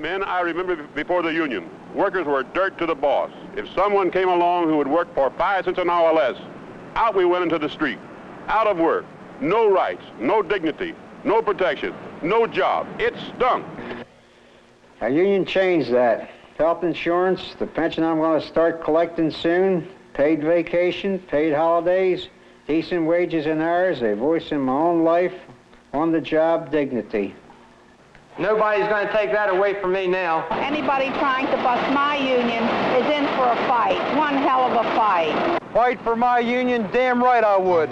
men I remember before the union, workers were dirt to the boss. If someone came along who would work for 5 cents an hour or less, out we went into the street. Out of work, no rights, no dignity, no protection, no job. It stunk. Our union changed that. Health insurance, the pension I'm going to start collecting soon, paid vacation, paid holidays, decent wages and hours, a voice in my own life, on-the-job dignity. Nobody's going to take that away from me now. Anybody trying to bust my union is in for a fight, one hell of a fight. Fight for my union? Damn right I would.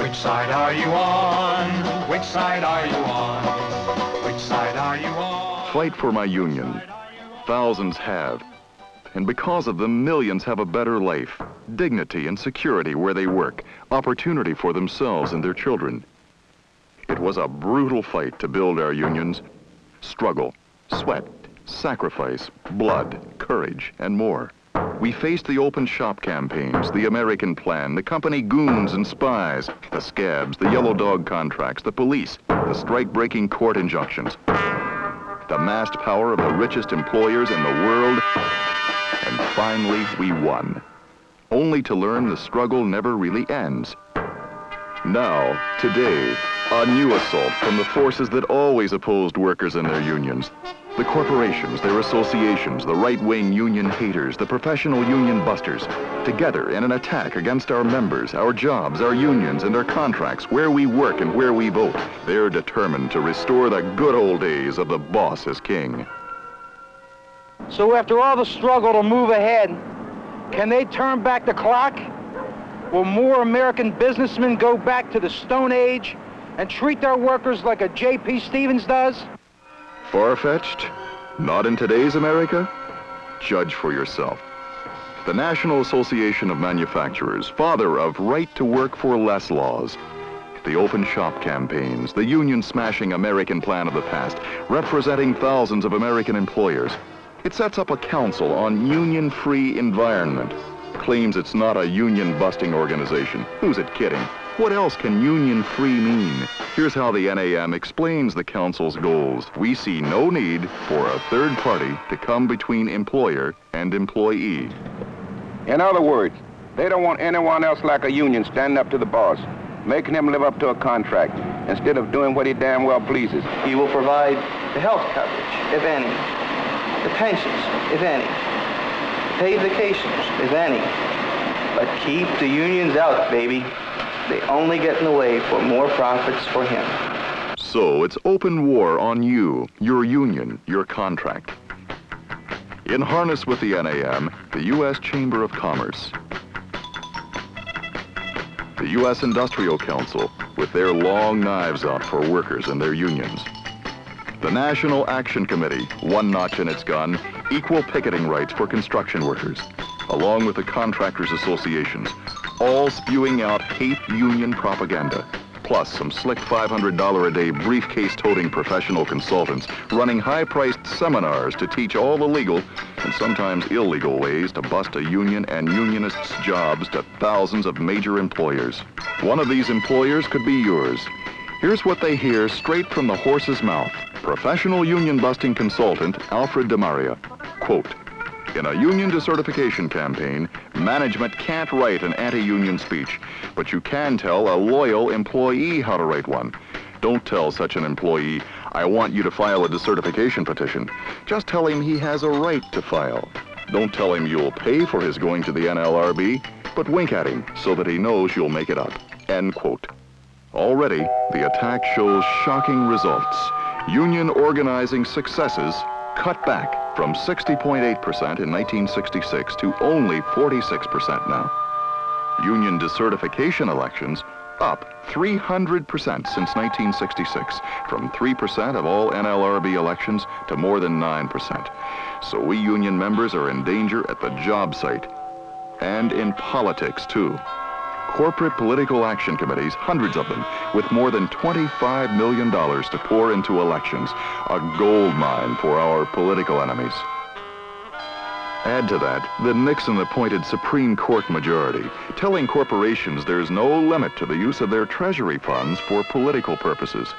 Which side are you on? Which side are you on? Which side are you on? Fight for my union. Thousands have. And because of them, millions have a better life, dignity and security where they work, opportunity for themselves and their children. It was a brutal fight to build our unions. Struggle, sweat, sacrifice, blood, courage, and more. We faced the open shop campaigns, the American plan, the company goons and spies, the scabs, the yellow dog contracts, the police, the strike-breaking court injunctions, the massed power of the richest employers in the world, and finally we won. Only to learn the struggle never really ends. Now, today, a new assault from the forces that always opposed workers and their unions. The corporations, their associations, the right-wing union haters, the professional union busters, together in an attack against our members, our jobs, our unions, and our contracts, where we work and where we vote. They're determined to restore the good old days of the boss as king. So after all the struggle to move ahead, can they turn back the clock? Will more American businessmen go back to the Stone Age and treat their workers like a J.P. Stevens does? Far-fetched? Not in today's America? Judge for yourself. The National Association of Manufacturers, father of right-to-work for less laws. The open shop campaigns, the union-smashing American plan of the past, representing thousands of American employers. It sets up a council on union-free environment. Claims it's not a union-busting organization. Who's it kidding? What else can union-free mean? Here's how the NAM explains the council's goals. We see no need for a third party to come between employer and employee. In other words, they don't want anyone else like a union standing up to the boss, making him live up to a contract, instead of doing what he damn well pleases. He will provide the health coverage, if any, the pensions, if any, paid vacations, if any. But keep the unions out, baby. They only get in the way for more profits for him. So it's open war on you, your union, your contract. In harness with the NAM, the U.S. Chamber of Commerce, the U.S. Industrial Council, with their long knives out for workers and their unions, the National Action Committee, one notch in its gun, equal picketing rights for construction workers, along with the contractors' associations, all spewing out hate union propaganda, plus some slick $500 a day briefcase-toting professional consultants running high-priced seminars to teach all the legal and sometimes illegal ways to bust a union and unionists' jobs to thousands of major employers. One of these employers could be yours. Here's what they hear straight from the horse's mouth. Professional union-busting consultant Alfred DeMaria, quote, "In a union decertification campaign, management can't write an anti-union speech, but you can tell a loyal employee how to write one. Don't tell such an employee, I want you to file a decertification petition. Just tell him he has a right to file. Don't tell him you'll pay for his going to the NLRB, but wink at him so that he knows you'll make it up." End quote. Already, the attack shows shocking results. Union organizing successes cut back from 60.8% in 1966 to only 46% now. Union decertification elections up 300% since 1966, from 3% of all NLRB elections to more than 9%. So we union members are in danger at the job site and in politics too. Corporate political action committees, hundreds of them, with more than $25 million to pour into elections, a gold mine for our political enemies. Add to that the Nixon-appointed Supreme Court majority, telling corporations there's no limit to the use of their treasury funds for political purposes.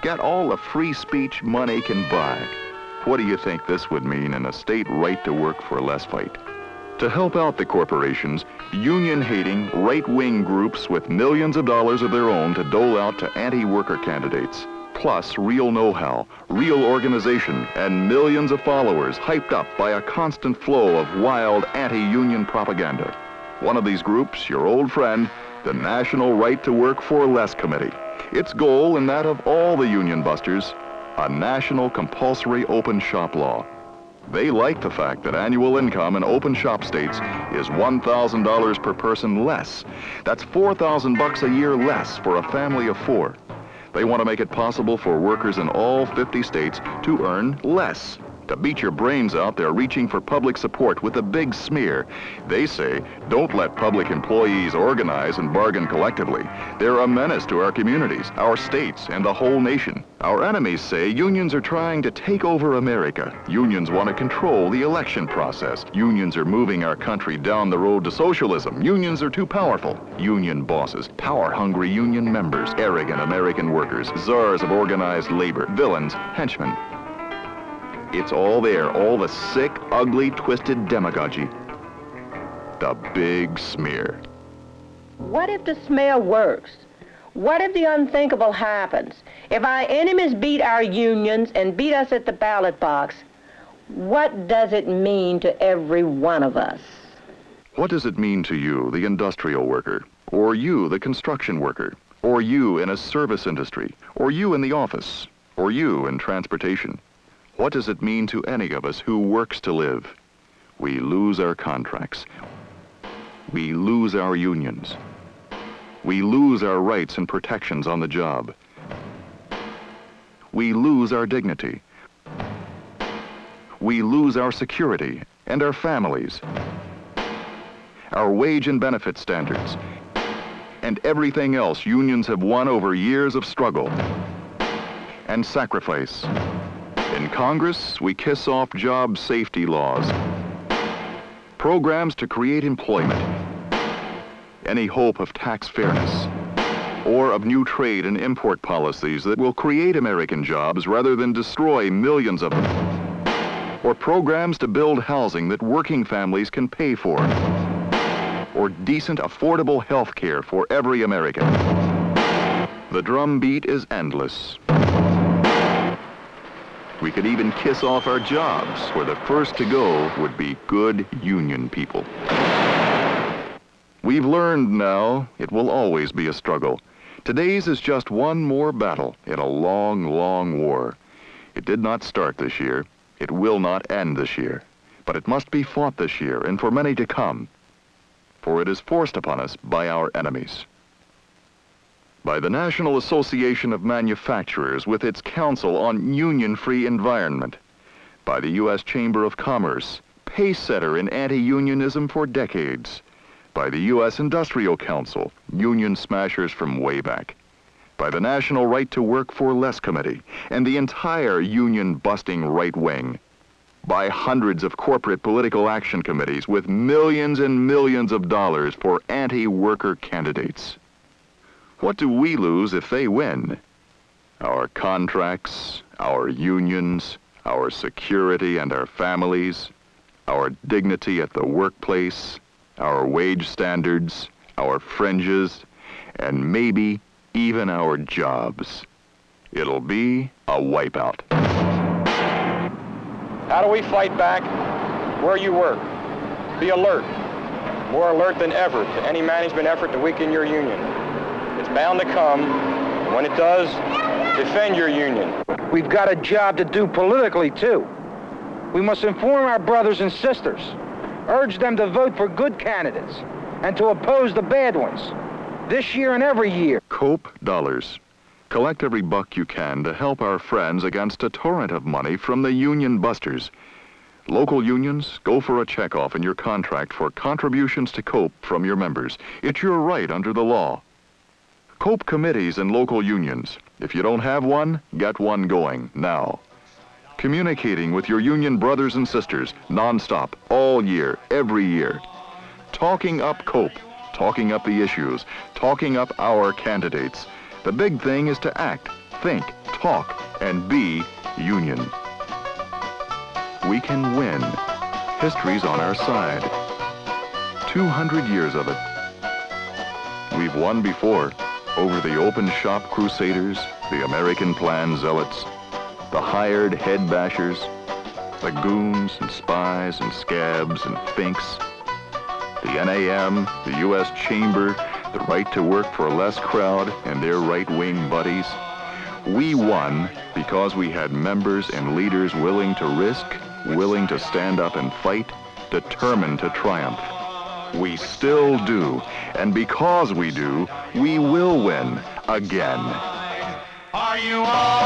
Get all the free speech money can buy. What do you think this would mean in a state right to work for less fight? To help out the corporations, union-hating, right-wing groups with millions of dollars of their own to dole out to anti-worker candidates. Plus real know-how, real organization, and millions of followers hyped up by a constant flow of wild anti-union propaganda. One of these groups, your old friend, the National Right to Work for Less Committee. Its goal and that of all the union busters, a national compulsory open shop law. They like the fact that annual income in open shop states is $1,000 per person less. That's $4,000 a year less for a family of 4. They want to make it possible for workers in all 50 states to earn less. To beat your brains out, they're reaching for public support with a big smear. They say, don't let public employees organize and bargain collectively. They're a menace to our communities, our states, and the whole nation. Our enemies say unions are trying to take over America. Unions want to control the election process. Unions are moving our country down the road to socialism. Unions are too powerful. Union bosses, power-hungry union members, arrogant American workers, czars of organized labor, villains, henchmen. It's all there, all the sick, ugly, twisted demagogy. The big smear. What if the smear works? What if the unthinkable happens? If our enemies beat our unions and beat us at the ballot box, what does it mean to every one of us? What does it mean to you, the industrial worker? Or you, the construction worker? Or you in a service industry? Or you in the office? Or you in transportation? What does it mean to any of us who works to live? We lose our contracts. We lose our unions. We lose our rights and protections on the job. We lose our dignity. We lose our security and our families, our wage and benefit standards, and everything else unions have won over years of struggle and sacrifice. In Congress, we kiss off job safety laws, programs to create employment, any hope of tax fairness, or of new trade and import policies that will create American jobs rather than destroy millions of them, or programs to build housing that working families can pay for, or decent, affordable health care for every American. The drumbeat is endless. We could even kiss off our jobs, where the first to go would be good union people. We've learned now it will always be a struggle. Today's is just one more battle in a long, long war. It did not start this year. It will not end this year. But it must be fought this year and for many to come. For it is forced upon us by our enemies. By the National Association of Manufacturers with its Council on Union-Free Environment, by the U.S. Chamber of Commerce, pace-setter in anti-unionism for decades, by the U.S. Industrial Council, union smashers from way back, by the National Right to Work for Less Committee, and the entire union-busting right wing, by hundreds of corporate political action committees with millions and millions of dollars for anti-worker candidates. What do we lose if they win? Our contracts, our unions, our security and our families, our dignity at the workplace, our wage standards, our fringes, and maybe even our jobs. It'll be a wipeout. How do we fight back? Where you work. Be alert. More alert than ever to any management effort to weaken your union. It's bound to come. When it does, defend your union. We've got a job to do politically, too. We must inform our brothers and sisters, urge them to vote for good candidates, and to oppose the bad ones, this year and every year. COPE dollars. Collect every buck you can to help our friends against a torrent of money from the union busters. Local unions, go for a checkoff in your contract for contributions to COPE from your members. It's your right under the law. COPE committees and local unions. If you don't have one, get one going now. Communicating with your union brothers and sisters nonstop, all year, every year. Talking up COPE, talking up the issues, talking up our candidates. The big thing is to act, think, talk, and be union. We can win. History's on our side. 200 years of it. We've won before over the open shop crusaders, the American plan zealots, the hired head bashers, the goons and spies and scabs and finks, the NAM, the U.S. Chamber, the right to work for less crowd and their right-wing buddies. We won because we had members and leaders willing to risk, willing to stand up and fight, determined to triumph. We still do, and because we do, we will win again. Are you on?